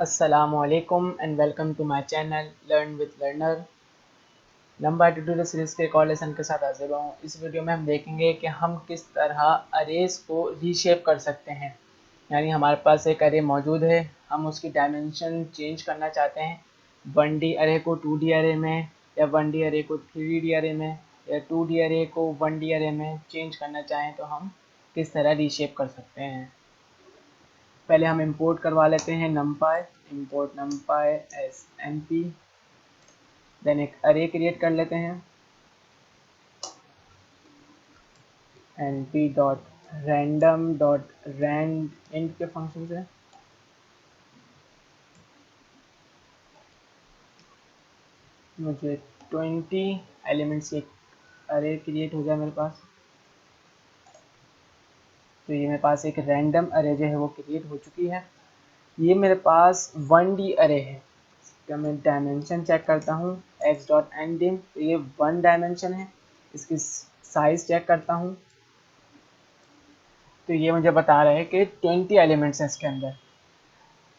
Assalamualaikum and welcome to my channel Learn with Learner। लंबा tutorial series के एक और लेसन के साथ हाजिर हूँ। इस वीडियो में हम देखेंगे कि हम किस तरह अरेज को रीशेप कर सकते हैं। यानी हमारे पास एक अरे मौजूद है, हम उसकी डायमेंशन चेंज करना चाहते हैं 1D अरे को 2D अरे में, या 1D अरे को 3D अरे में, या 2D अरे को 1D अरे में चेंज करना चाहें तो हम किस तरह रीशेप कर सकते हैं। पहले हम इंपोर्ट करवा लेते हैं numpy, import numpy as np, then एक अरे क्रिएट कर लेते हैं np.random.rand int के फंक्शन से। मुझे 20 एलिमेंट्स की एक अरे क्रिएट हो जाए मेरे पास, तो ये मेरे पास एक रैंडम अरे जो है वो क्रिएट हो चुकी है। ये मेरे पास 1D अरे है। इसका मैं डायमेंशन चेक करता हूँ x.ndim, तो ये 1 डायमेंशन है। इसकी साइज चेक करता हूँ तो ये मुझे बता रहा है कि 20 एलिमेंट्स हैं इसके अंदर।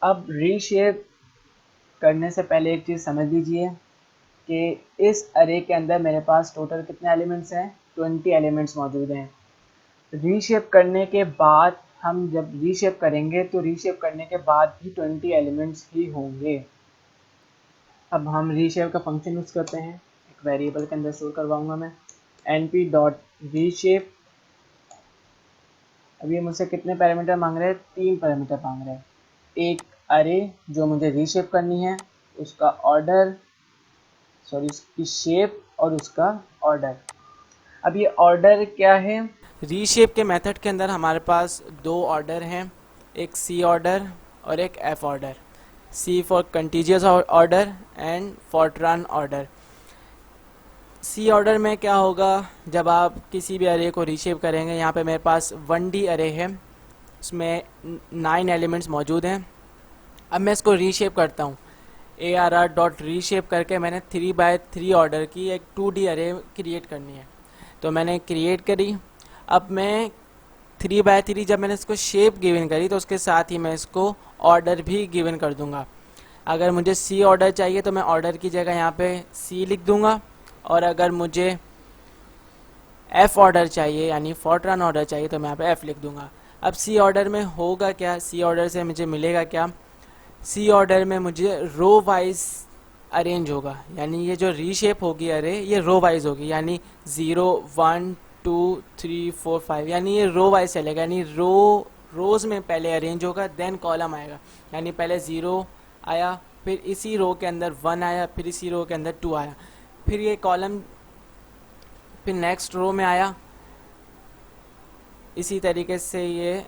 अब रीशेप करने से पहले एक चीज़ समझ लीजिए कि इस अरे के अंदर मेरे पास टोटल कितने एलिमेंट्स हैं, 20 एलिमेंट्स मौजूद हैं। रीशेप करने के बाद हम जब रीशेप करेंगे तो रीशेप करने के बाद भी 20 एलिमेंट्स ही होंगे। अब हम रीशेप का फंक्शन यूज़ करते हैं, एक वेरिएबल के अंदर स्टोर करवाऊंगा मैं np.reshape। अब ये मुझसे कितने पैरामीटर मांग रहे हैं, 3 पैरामीटर मांग रहे हैं। एक अरे जो मुझे रीशेप करनी है, उसका ऑर्डर, सॉरी उसकी शेप और उसका ऑर्डर। अब ये ऑर्डर क्या है, रीशेप के मेथड के अंदर हमारे पास दो ऑर्डर हैं, एक सी ऑर्डर और एक F order. C for contiguous order and Fortran order. C order में क्या होगा, जब आप किसी भी अरे को रीशेप करेंगे, यहाँ पे मेरे पास 1D अरे है, उसमें 9 एलिमेंट्स मौजूद हैं। अब मैं इसको रीशेप करता हूँ, ARR.reshape करके मैंने 3x3 ऑर्डर की एक 2D अरे क्रिएट करनी है, तो मैंने क्रिएट करी। अब मैं 3x3 जब मैंने इसको शेप गिवन करी तो उसके साथ ही मैं इसको ऑर्डर भी गिवन कर दूंगा। अगर मुझे सी ऑर्डर चाहिए तो मैं ऑर्डर की जगह यहाँ पे सी लिख दूंगा, और अगर मुझे एफ ऑर्डर चाहिए यानी फॉरट्रान ऑर्डर चाहिए तो मैं यहाँ पे एफ लिख दूंगा। अब सी ऑर्डर में होगा क्या, सी ऑर्डर से मुझे मिलेगा क्या, सी ऑर्डर में मुझे रो वाइज अरेंज होगा। यानी ये जो रीशेप होगी अरे, ये रो वाइज होगी, यानी 0 1 2 3 4 5, यानी ये रो वाइज चलेगा। यानी रोज में पहले अरेंज होगा, देन कॉलम आएगा। यानी पहले 0 आया, फिर इसी रो के अंदर 1 आया, फिर इसी रो के अंदर 2 आया, फिर ये कॉलम फिर नेक्स्ट रो में आया। इसी तरीके से ये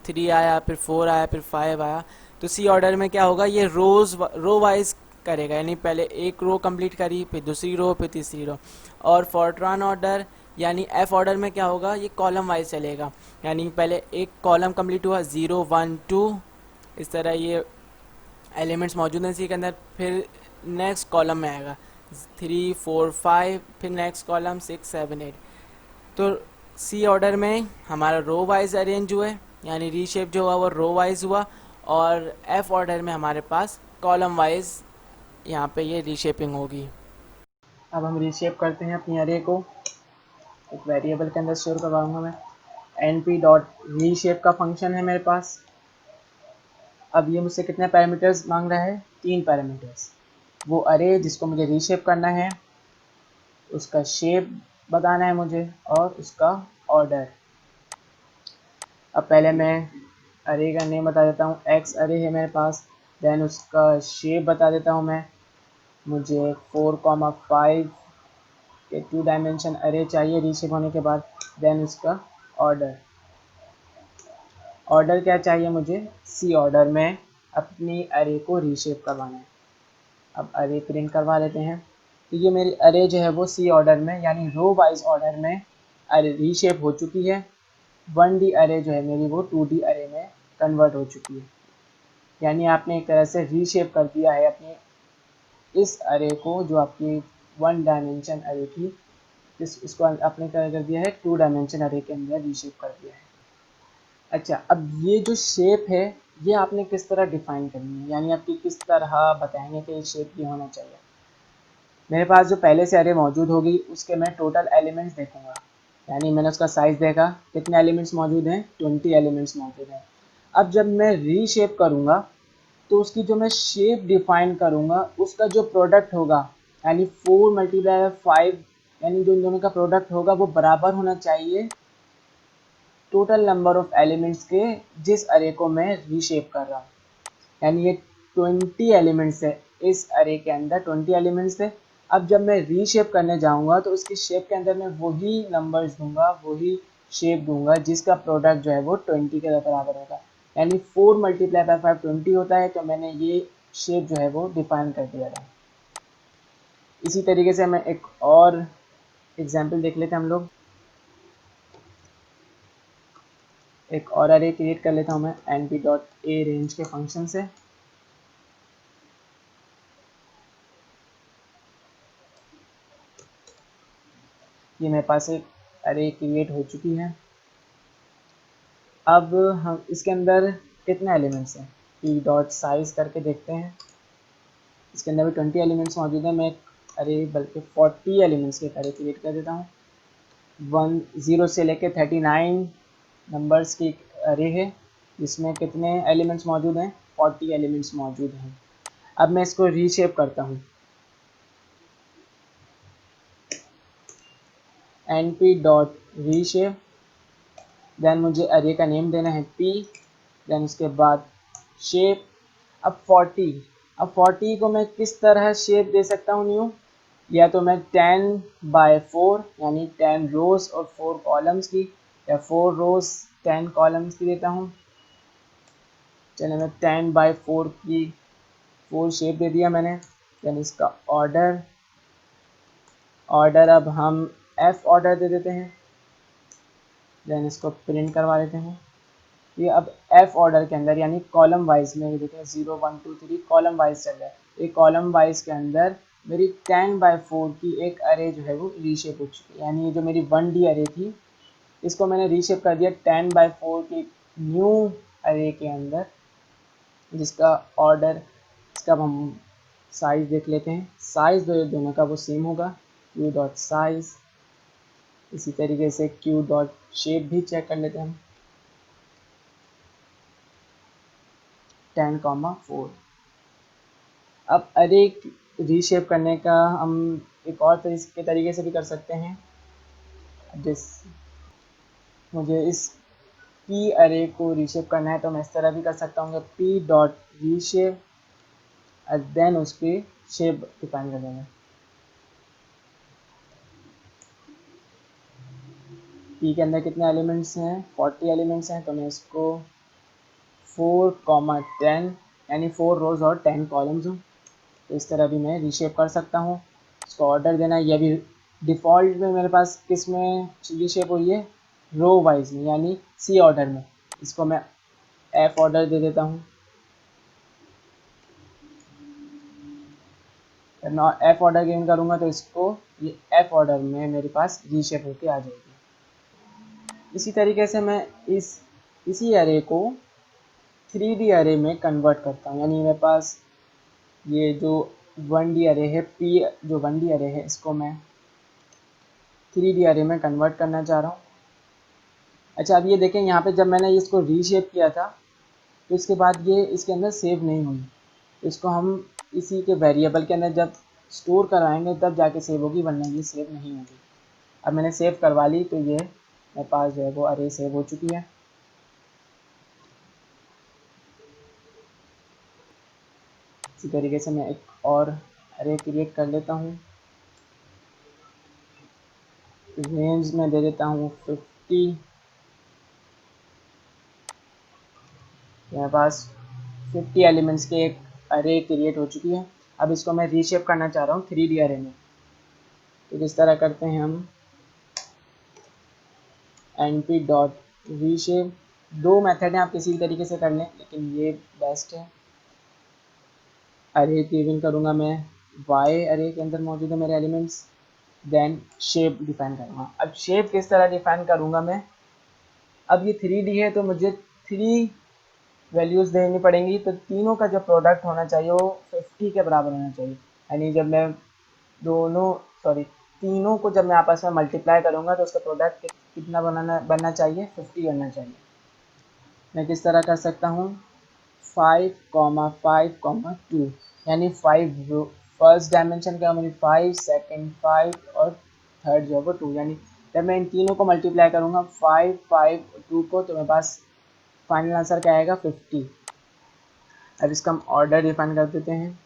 3 आया, फिर 4 आया, फिर 5 आया। तो सी ऑर्डर में क्या होगा, ये रो वाइज करेगा, यानी पहले एक रो कंप्लीट करी, फिर दूसरी रो, फिर तीसरी रो। और फॉरट्रान ऑर्डर यानी एफ ऑर्डर में क्या होगा, ये कॉलम वाइज चलेगा। यानी पहले एक कॉलम कंप्लीट हुआ 0 1 2, इस तरह ये एलिमेंट्स मौजूद हैं इसी के अंदर, फिर नेक्स्ट कॉलम में आएगा 3 4 5, फिर नेक्स्ट कॉलम 6 7 8। तो सी ऑर्डर में हमारा रो वाइज अरेंज हुआ है, यानी रीशेप जो हुआ वो रो वाइज हुआ, और एफ ऑर्डर में हमारे पास कॉलम वाइज यहाँ पे ये रीशेपिंग होगी। अब हम रीशेप करते हैं अपनी अरे को, एक वेरिएबल के अंदर स्टोर करवाऊंगा मैं np.reshape का फंक्शन है मेरे पास। अब ये मुझसे कितने पैरामीटर्स मांग रहा है, 3 पैरामीटर्स। वो अरे जिसको मुझे रीशेप करना है, उसका शेप बताना है मुझे, और उसका ऑर्डर। अब पहले मैं अरे का नेम बता देता हूँ, एक्स अरे है मेरे पास, देन उसका शेप बता देता हूँ मैं। मुझे 4,5 के 2 डायमेंशन अरे चाहिए रीशेप होने के बाद, देन उसका ऑर्डर। ऑर्डर क्या चाहिए मुझे, सी ऑर्डर में अपनी अरे को रीशेप करवाना है। अब अरे प्रिंट करवा लेते हैं, तो ये मेरी अरे जो है वो सी ऑर्डर में यानी रो वाइज ऑर्डर में अरे रीशेप हो चुकी है। 1D अरे जो है मेरी वो 2D अरे में कन्वर्ट हो चुकी है। यानी आपने एक तरह से रीशेप कर दिया है अपनी इस अरे को, जो आपकी 1 डायमेंशन अरे थी, इसको आपने क्या कर दिया है, 2 डायमेंशन अरे के अंदर रीशेप कर दिया है। अच्छा, अब ये जो शेप है ये आपने किस तरह डिफाइन करनी है, यानी आपकी किस तरह बताएंगे कि ये शेप ये होना चाहिए। मेरे पास जो पहले से अरे मौजूद होगी उसके मैं टोटल एलिमेंट्स देखूंगा, यानी मैंने उसका साइज़ देखा, कितने एलिमेंट्स मौजूद हैं, 20 एलिमेंट्स मौजूद हैं। अब जब मैं रीशेप करूँगा तो उसकी जो मैं शेप डिफाइन करूँगा उसका जो प्रोडक्ट होगा, यानी 4 मल्टीप्लाई बाय 5, यानी जो इन दोनों का प्रोडक्ट होगा वो बराबर होना चाहिए टोटल नंबर ऑफ एलिमेंट्स के जिस अरे को मैं रीशेप कर रहा हूँ। यानी ये 20 एलिमेंट्स है, इस अरे के अंदर 20 एलिमेंट्स थे। अब जब मैं रीशेप करने जाऊंगा तो उसकी शेप के अंदर मैं वही नंबर्स दूंगा, वही शेप दूंगा जिसका प्रोडक्ट जो है वो 20 के बराबर होगा। यानी 4 मल्टीप्लाई बाय 5 20 होता है, तो मैंने ये शेप जो है वो डिफाइन कर दिया था। इसी तरीके से मैं एक और एग्जाम्पल देख लेते हैं हम लोग। एक और अरे क्रिएट कर लेता हूँ मैं np.a रेंज के फंक्शन से। ये मेरे पास एक अरे क्रिएट हो चुकी है। अब हम इसके अंदर कितने एलिमेंट्स हैं, पी डॉट साइज करके देखते हैं। इसके अंदर भी 20 एलिमेंट्स मौजूद हैं। मैं एक अरे बल्कि 40 एलिमेंट्स के अरे क्रिएट कर देता हूँ। 10 से लेके 39 नंबर्स की अरे है, जिसमें कितने एलिमेंट्स मौजूद हैं, 40 एलिमेंट्स मौजूद हैं। अब मैं इसको रीशेप करता हूँ। np डॉट रीशेप, देन मुझे अरे का नेम देना है p, देन उसके बाद शेप। अब 40, अब 40 को मैं किस तरह शेप दे सकता हूँ न्यू, या तो मैं 10/4 यानी 10 रोज और 4 कॉलम्स की, या 4 रोज 10 कॉलम्स की देता हूँ। चलिए मैं 10/4 की 4 शेप दे दिया मैंने। देन इसका ऑर्डर, अब हम f ऑर्डर दे देते हैं। देन इसको प्रिंट करवा देते हैं। ये अब f ऑर्डर के अंदर यानी कॉलम वाइज में देते हैं, 0 1 2 3 कॉलम वाइज चल रहा है। ये कॉलम वाइज के अंदर मेरी 10/4 की एक अरे जो है वो रीशेप हो चुकी है। यानी ये जो मेरी 1D अरे थी इसको मैंने रीशेप कर दिया 10/4 की न्यू अरे के अंदर, जिसका ऑर्डर, इसका अब हम साइज देख लेते हैं। साइज दोनों का वो सेम होगा, q डॉट साइज। इसी तरीके से q डॉट शेप भी चेक कर लेते हैं हम, 10,4। अब अरे रीशेप करने का हम एक और तरीके से भी कर सकते हैं। जिस मुझे इस p अरे को रीशेप करना है तो मैं इस तरह भी कर सकता हूँ p डॉट रीशेप और देन उसकी शेप डिफाइन कर देंगे। p के अंदर कितने एलिमेंट्स हैं, 40 एलिमेंट्स हैं, तो मैं इसको 4,10 यानी 4 रोज और 10 कॉलम्स हूँ, तो इस तरह भी मैं रीशेप कर सकता हूँ। इसको ऑर्डर देना है, यह भी डिफ़ॉल्ट में मेरे पास किस में रीशेप हुई है, रो वाइज में यानी सी ऑर्डर में। इसको मैं एफ ऑर्डर दे देता हूँ। एफ ऑर्डर गेन करूँगा तो इसको ये एफ ऑर्डर में मेरे पास रीशेप होके आ जाएगी। इसी तरीके से मैं इसी अरे को 3D अरे में कन्वर्ट करता हूँ। यानी मेरे पास ये जो 1D अरे है, पी जो 1D अरे है, इसको मैं 3D अरे में कन्वर्ट करना चाह रहा हूँ। अच्छा अब ये देखें, यहाँ पे जब मैंने इसको रीशेप किया था तो इसके बाद ये इसके अंदर सेव नहीं हुई, तो इसको हम इसी के वेरिएबल के अंदर जब स्टोर कराएंगे तब जाके सेव होगी, वरना ये सेव नहीं होगी। अब मैंने सेव करवा ली तो ये मेरे पास जो है वो अरे सेव हो चुकी है। इसी तरीके से मैं एक और अरे क्रिएट कर लेता हूँ। रेंज में दे देता हूँ 50। मेरे पास 50 एलिमेंट्स के एक अरे क्रिएट हो चुकी है। अब इसको मैं रीशेप करना चाह रहा हूँ 3D अरे में। तो किस तरह करते हैं हम, np डॉट रीशेप। दो मेथड हैं, आप किसी भी तरीके से कर लें, लेकिन ये बेस्ट है। अरे गिवन करूँगा मैं, y अरे के अंदर मौजूद है मेरे एलिमेंट्स, देन शेप डिफाइन करूँगा। अब शेप किस तरह डिफाइन करूँगा मैं, अब ये 3D है तो मुझे 3 वैल्यूज़ देनी पड़ेंगी, तो तीनों का जो प्रोडक्ट होना चाहिए वो 50 के बराबर होना चाहिए। यानी जब मैं तीनों को जब मैं आपस में मल्टीप्लाई करूँगा तो उसका प्रोडक्ट कितना बनना चाहिए, 50 बनना चाहिए। मैं किस तरह कर सकता हूँ, 5,5,2, यानी 5 फर्स्ट डायमेंशन क्या मेरी 5, सेकंड 5 और थर्ड जो है वो 2, यानी जब मैं इन तीनों को मल्टीप्लाई करूँगा 5, 5, 2 को, तो मेरे पास फाइनल आंसर क्या आएगा, 50। अब इसका हम ऑर्डर डिफाइन कर देते हैं।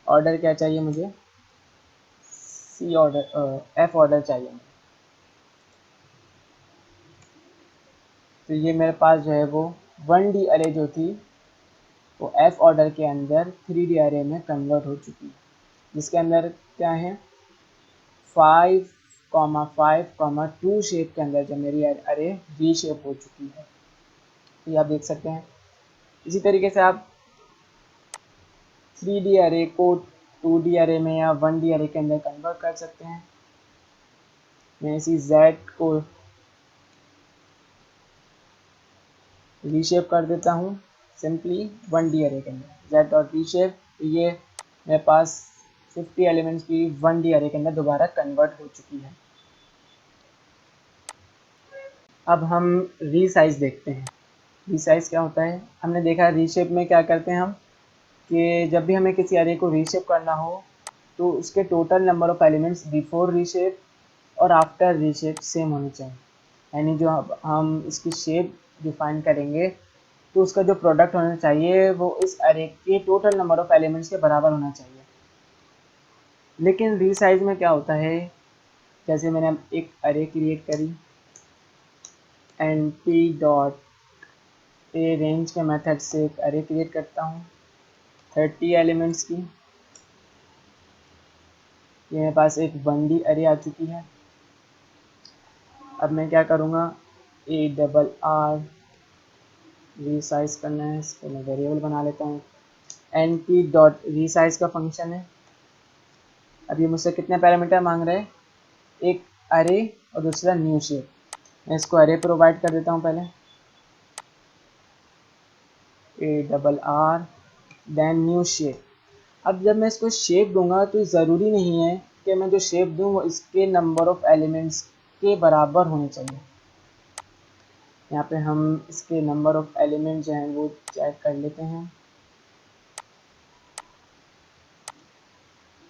ऑर्डर क्या चाहिए मुझे, सी ऑर्डर, एफ ऑर्डर चाहिए मुझे। तो ये मेरे पास जो है वो 1D अरे जो थी वो एफ ऑर्डर के अंदर 3D अरे में कन्वर्ट हो चुकी है, जिसके अंदर क्या है 5,5,2 शेप के अंदर जो मेरी अरे री शेप हो चुकी है। तो ये आप देख सकते हैं। इसी तरीके से आप 3D अरे को 2D अरे में या 1D अरे के अंदर कन्वर्ट कर सकते हैं। मैं इसी Z को रीशेप कर देता हूँ सिंपली 1D अरे के अंदर, Z डॉट रीशेप। ये मेरे पास 50 एलिमेंट्स की 1D अरे के अंदर दोबारा कन्वर्ट हो चुकी है। अब हम रीसाइज देखते हैं। रीसाइज क्या होता है, हमने देखा रीशेप में क्या करते हैं हम, कि जब भी हमें किसी अरे को रीशेप करना हो तो उसके total number of elements before reshape और आफ्टर रीशेप सेम होनी चाहिए। यानी जो हम इसकी शेप डिफाइन करेंगे तो उसका जो प्रोडक्ट होना चाहिए वो इस अरे के टोटल नंबर ऑफ एलिमेंट्स के बराबर होना चाहिए। लेकिन रीसाइज में क्या होता है, जैसे मैंने एक अरे क्रिएट करी, np डॉट ए रेंज के मेथड से एक अरे क्रिएट करता हूँ 30 एलिमेंट्स की। ये मेरे पास एक 1D अरे आ चुकी है। अब मैं क्या करूँगा, ARR रीसाइज करना है, इसको मैं वेरिएबल बना लेता हूँ। np डॉट रीसाइज का फंक्शन है। अब ये मुझसे कितने पैरामीटर मांग रहे हैं, एक अरे और दूसरा न्यू शेप। मैं इसको अरे प्रोवाइड कर देता हूँ पहले, ARR देन न्यू शेप। अब जब मैं इसको शेप दूंगा तो ज़रूरी नहीं है कि मैं जो शेप दूँ वो इसके नंबर ऑफ एलिमेंट्स के बराबर होने चाहिए। यहाँ पे हम इसके नंबर ऑफ एलिमेंट जो हैं वो चेक कर लेते हैं।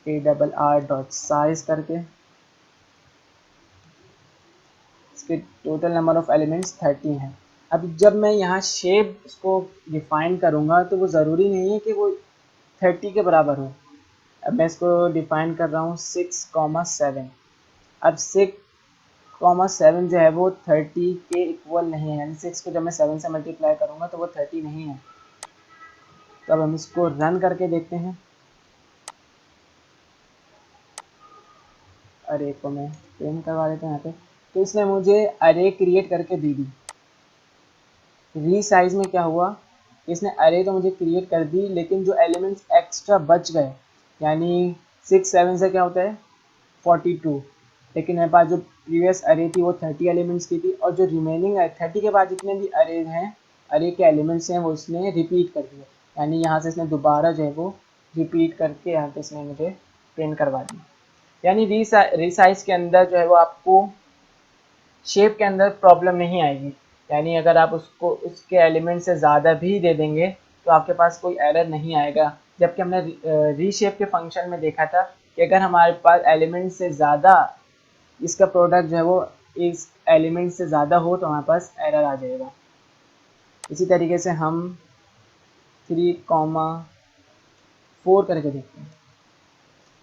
ARR डॉट साइज करके इसके टोटल नंबर ऑफ एलिमेंट्स 30 हैं। अब जब मैं यहाँ शेप इसको डिफाइन करूँगा तो वो ज़रूरी नहीं है कि वो 30 के बराबर हो। अब मैं इसको डिफाइन कर रहा हूँ 6,7। अब 6,7 जो है वो 30 के इक्वल नहीं है, यानी 6 को जब मैं 7 से मल्टीप्लाई करूँगा तो वो 30 नहीं है। तो अब हम इसको रन करके देखते हैं। अरे को मैं प्रिंट करवा देता हूँ यहाँ पे। तो इसने मुझे अरे क्रिएट करके दे दी। रीसाइज में क्या हुआ, इसने अरे तो मुझे क्रिएट कर दी, लेकिन जो एलिमेंट्स एक्स्ट्रा बच गए, यानी 6, 7 से क्या होता है 42, लेकिन मेरे पास जो प्रीवियस अरे थी वो 30 एलिमेंट्स की थी, और जो रिमेनिंग 30 के बाद जितने भी अरे हैं, अरे के एलिमेंट्स हैं, वो इसने रिपीट कर दिए। यानी यहाँ से इसने दोबारा जो है वो रिपीट करके यहाँ पे इसने मुझे प्रिंट करवा दी। यानी रीसाइज के अंदर जो है वो आपको शेप के अंदर प्रॉब्लम नहीं आएगी। यानी अगर आप उसको उसके एलिमेंट से ज़्यादा भी दे देंगे तो आपके पास कोई एरर नहीं आएगा। जबकि हमने रीशेप के फंक्शन में देखा था कि अगर हमारे पास एलिमेंट से ज़्यादा इसका प्रोडक्ट जो है वो इस एलिमेंट से ज़्यादा हो तो हमारे पास एरर आ जाएगा। इसी तरीके से हम 3,4 करके देखते हैं।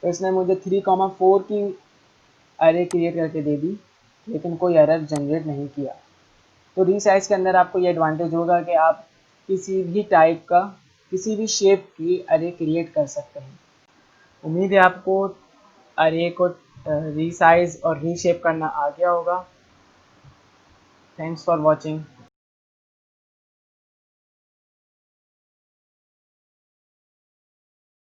तो इसने मुझे 3,4 की अरे क्रिएट करके दे दी, लेकिन कोई एरर जनरेट नहीं किया। तो रीसाइज के अंदर आपको ये एडवांटेज होगा कि आप किसी भी टाइप का, किसी भी शेप की अरे क्रिएट कर सकते हैं। उम्मीद है आपको अरे को रीसाइज और रीशेप करना आ गया होगा। Thanks for watching.